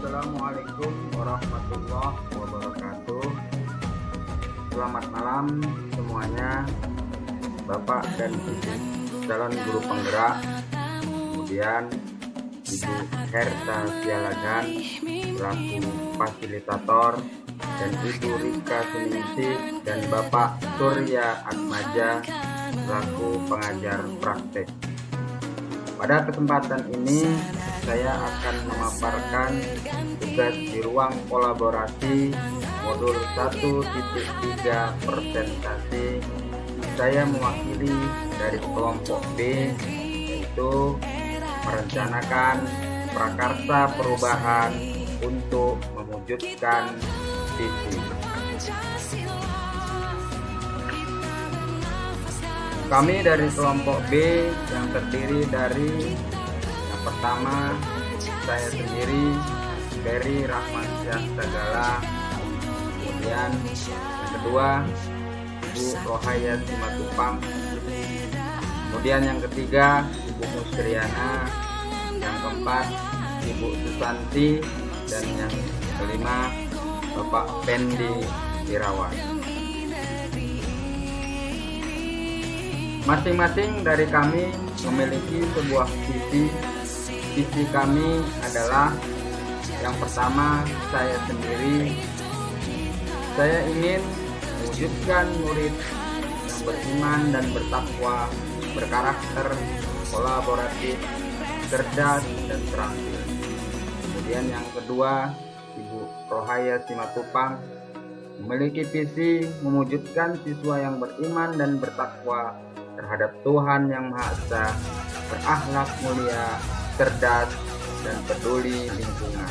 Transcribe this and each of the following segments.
Assalamualaikum warahmatullahi wabarakatuh. Selamat malam semuanya, Bapak dan Ibu calon guru penggerak, kemudian Ibu Herta Sialagan selaku fasilitator, dan Ibu Rika Suningsih dan Bapak Surya Atmaja selaku pengajar praktek. Pada kesempatan ini saya akan memaparkan tugas di ruang kolaborasi modul 1.3 presentasi. Saya mewakili dari kelompok B, yaitu merencanakan prakarsa perubahan untuk mewujudkan visi. Kami dari kelompok B yang terdiri dari yang pertama saya sendiri, Ferry Rahman Syahsagala, kemudian yang kedua Ibu Rohaya Simatupang, kemudian yang ketiga Ibu Musriana, yang keempat Ibu Susanti, dan yang kelima Bapak Pendi Irawan. Masing-masing dari kami memiliki sebuah visi. Visi kami adalah yang pertama, saya sendiri, saya ingin mewujudkan murid yang beriman dan bertakwa, berkarakter, kolaboratif, cerdas, dan terampil. Kemudian yang kedua, Ibu Rohaya Simatupang memiliki visi mewujudkan siswa yang beriman dan bertakwa terhadap Tuhan Yang Maha Esa, berakhlak mulia, cerdas, dan peduli lingkungan.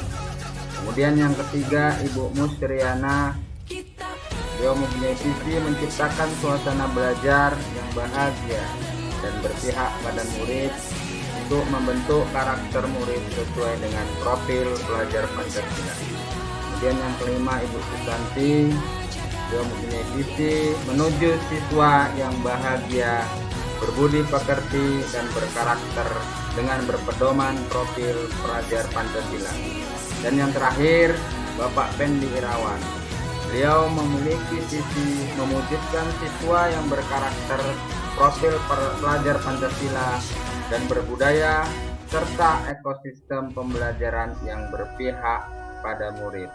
Kemudian yang ketiga, Ibu Musriana, beliau mempunyai visi menciptakan suasana belajar yang bahagia dan berpihak pada murid untuk membentuk karakter murid sesuai dengan profil pelajar Pancasila. Kemudian yang kelima, Ibu Susanti, beliau mempunyai visi menuju siswa yang bahagia, berbudi pekerti, dan berkarakter dengan berpedoman profil pelajar Pancasila. Dan yang terakhir, Bapak Pendi Irawan, beliau memiliki visi mewujudkan siswa yang berkarakter, profil pelajar Pancasila, dan berbudaya, serta ekosistem pembelajaran yang berpihak pada murid.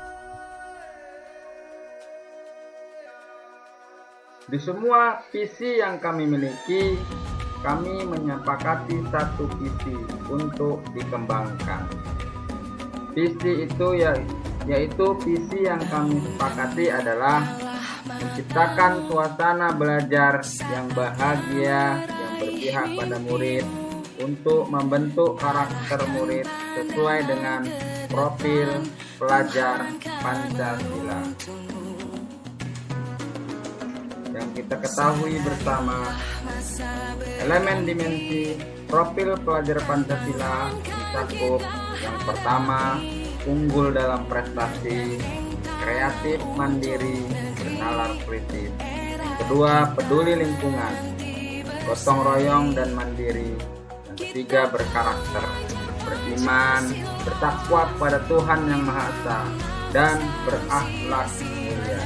Di semua visi yang kami miliki, kami menyepakati satu visi untuk dikembangkan. Visi itu yaitu visi yang kami sepakati adalah menciptakan suasana belajar yang bahagia, yang berpihak pada murid, untuk membentuk karakter murid sesuai dengan profil pelajar Pancasila. Yang kita ketahui bersama, elemen dimensi profil pelajar Pancasila mencakup yang pertama, unggul dalam prestasi, kreatif, mandiri, bernalar kritis. Yang kedua, peduli lingkungan, gotong royong dan mandiri. Yang ketiga, berkarakter, beriman, bertakwa kepada Tuhan Yang Maha Esa, dan berakhlak mulia.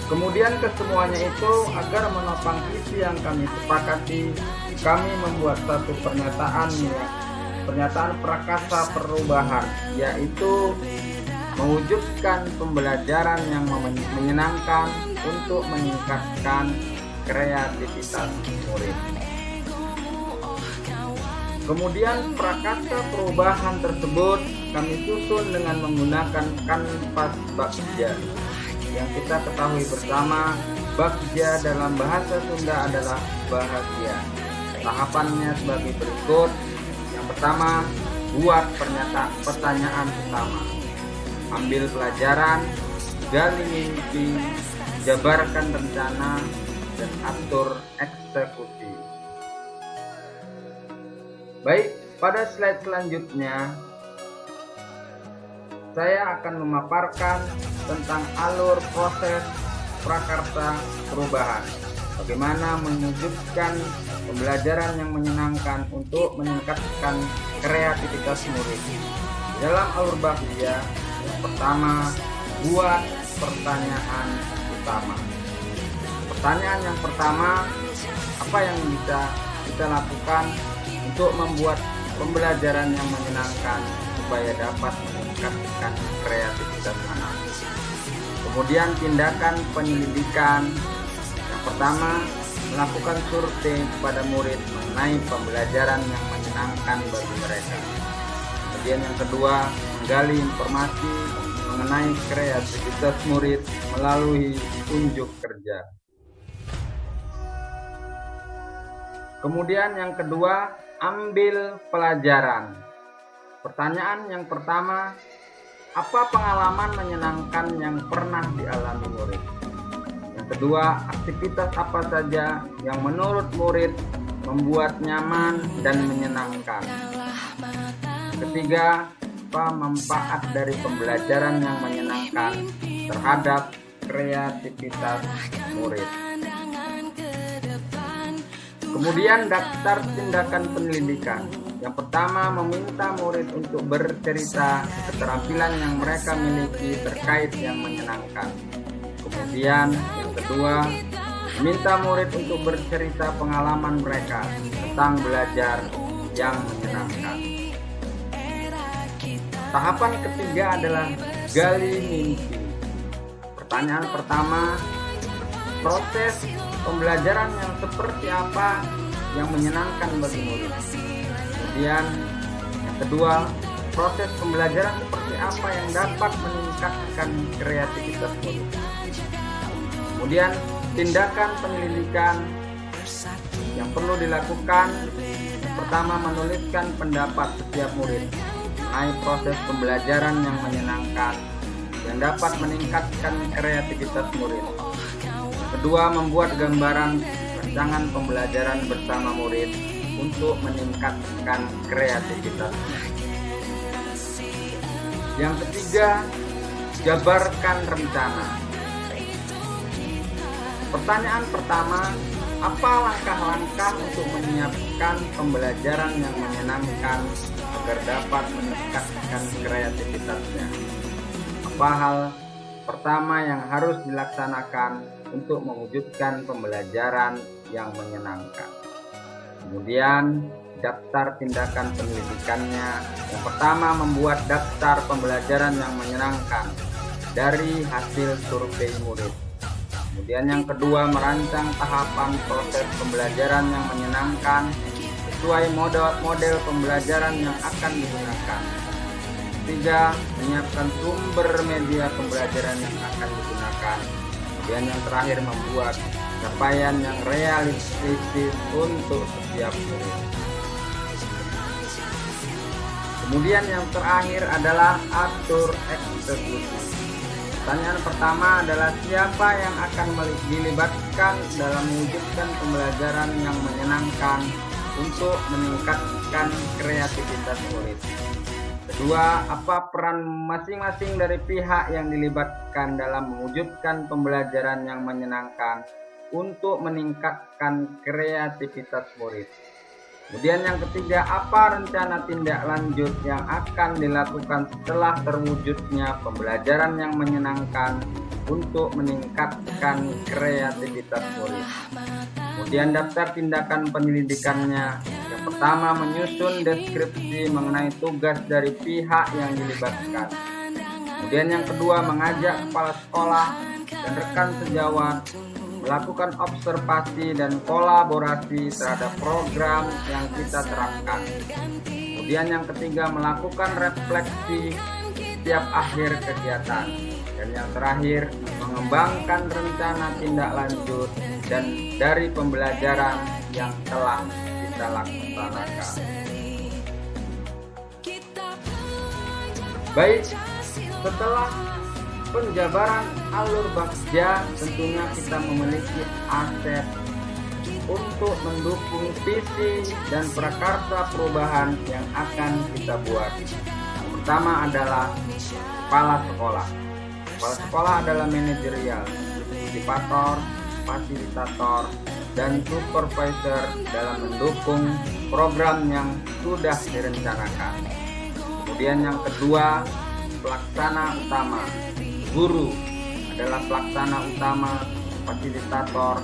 Kemudian kesemuanya itu, agar menopang visi yang kami sepakati, kami membuat satu pernyataan prakarsa perubahan, yaitu mewujudkan pembelajaran yang menyenangkan untuk meningkatkan kreativitas murid. Kemudian prakarsa perubahan tersebut kami susun dengan menggunakan kanvas Bagja. Yang kita ketahui bersama, Bagja dalam bahasa Sunda adalah bahagia. Tahapannya sebagai berikut. Yang pertama, buat pertanyaan pertama. Ambil pelajaran, gali mimpi, jabarkan rencana, dan atur eksekusi. Baik, pada slide selanjutnya saya akan memaparkan tentang alur proses prakarsa perubahan. bagaimana mewujudkan pembelajaran yang menyenangkan untuk meningkatkan kreativitas murid. Di dalam alur Bakhtia, yang pertama, buat pertanyaan utama. Pertanyaan yang pertama, apa yang bisa kita lakukan untuk membuat pembelajaran yang menyenangkan supaya dapat meningkatkan kreativitas anak. Kemudian tindakan penyelidikan. Yang pertama, melakukan survei kepada murid mengenai pembelajaran yang menyenangkan bagi mereka. Kemudian yang kedua, menggali informasi mengenai kreativitas murid melalui unjuk kerja. Kemudian yang kedua, ambil pelajaran. Pertanyaan yang pertama, apa pengalaman menyenangkan yang pernah dialami murid? Yang kedua, aktivitas apa saja yang menurut murid membuat nyaman dan menyenangkan? Ketiga, apa manfaat dari pembelajaran yang menyenangkan terhadap kreativitas murid? Kemudian daftar tindakan penyelidikan. Yang pertama, meminta murid untuk bercerita keterampilan yang mereka miliki terkait yang menyenangkan. Kemudian yang kedua, meminta murid untuk bercerita pengalaman mereka tentang belajar yang menyenangkan. Tahapan ketiga adalah gali mimpi. Pertanyaan pertama, proses pembelajaran yang seperti apa yang menyenangkan bagi murid? Kemudian yang kedua, proses pembelajaran seperti apa yang dapat meningkatkan kreativitas murid? Kemudian tindakan penyelidikan yang perlu dilakukan. Yang pertama, menuliskan pendapat setiap murid mengenai proses pembelajaran yang menyenangkan yang dapat meningkatkan kreativitas murid. Kedua, membuat gambaran rancangan pembelajaran bersama murid untuk meningkatkan kreativitas. Yang ketiga, jabarkan rencana. Pertanyaan pertama, apa langkah-langkah untuk menyiapkan pembelajaran yang menyenangkan agar dapat meningkatkan kreativitasnya? Apa hal pertama yang harus dilaksanakan untuk mewujudkan pembelajaran yang menyenangkan? Kemudian daftar tindakan penyelidikannya. Yang pertama, membuat daftar pembelajaran yang menyenangkan dari hasil survei murid. Kemudian yang kedua, merancang tahapan proses pembelajaran yang menyenangkan sesuai model pembelajaran yang akan digunakan. Ketiga, menyiapkan sumber media pembelajaran yang akan digunakan. Kemudian yang terakhir, membuat capaian yang realistis untuk setiap murid. Kemudian yang terakhir adalah atur eksekusi. Pertanyaan pertama adalah siapa yang akan dilibatkan dalam mewujudkan pembelajaran yang menyenangkan untuk meningkatkan kreativitas murid. Kedua, apa peran masing-masing dari pihak yang dilibatkan dalam mewujudkan pembelajaran yang menyenangkan untuk meningkatkan kreativitas murid. Kemudian yang ketiga, apa rencana tindak lanjut yang akan dilakukan setelah terwujudnya pembelajaran yang menyenangkan untuk meningkatkan kreativitas murid. Kemudian daftar tindakan penyelidikannya. Yang pertama, menyusun deskripsi mengenai tugas dari pihak yang dilibatkan. Kemudian yang kedua, mengajak kepala sekolah dan rekan sejawat melakukan observasi dan kolaborasi terhadap program yang kita terapkan. Kemudian yang ketiga, melakukan refleksi setiap akhir kegiatan. Dan yang terakhir, mengembangkan rencana tindak lanjut dan dari pembelajaran yang telah kita laksanakan. Baik, setelah penjabaran alur Bakhtia, tentunya kita memiliki aset untuk mendukung visi dan prakarsa perubahan yang akan kita buat. Yang pertama adalah kepala sekolah. Kepala sekolah adalah manajerial, motivator, fasilitator, dan supervisor dalam mendukung program yang sudah direncanakan. Kemudian yang kedua, pelaksana utama. Guru adalah pelaksana utama, fasilitator,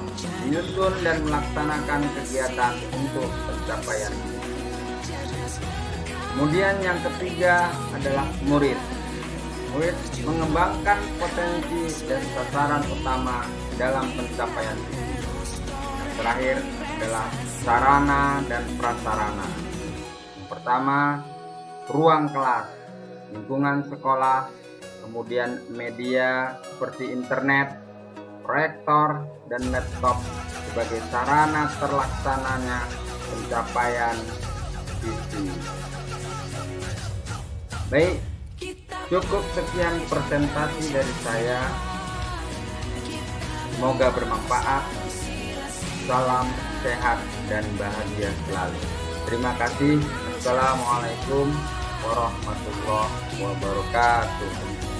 menyusun dan melaksanakan kegiatan untuk pencapaian. Kemudian yang ketiga adalah murid. Murid mengembangkan potensi dan sasaran utama dalam pencapaian visi. Yang terakhir adalah sarana dan prasarana. Yang pertama, ruang kelas, lingkungan sekolah, kemudian media seperti internet, proyektor, dan laptop sebagai sarana terlaksananya pencapaian visi. Baik, cukup sekian presentasi dari saya. Semoga bermanfaat. Salam sehat dan bahagia selalu. Terima kasih. Assalamualaikum warahmatullahi wabarakatuh.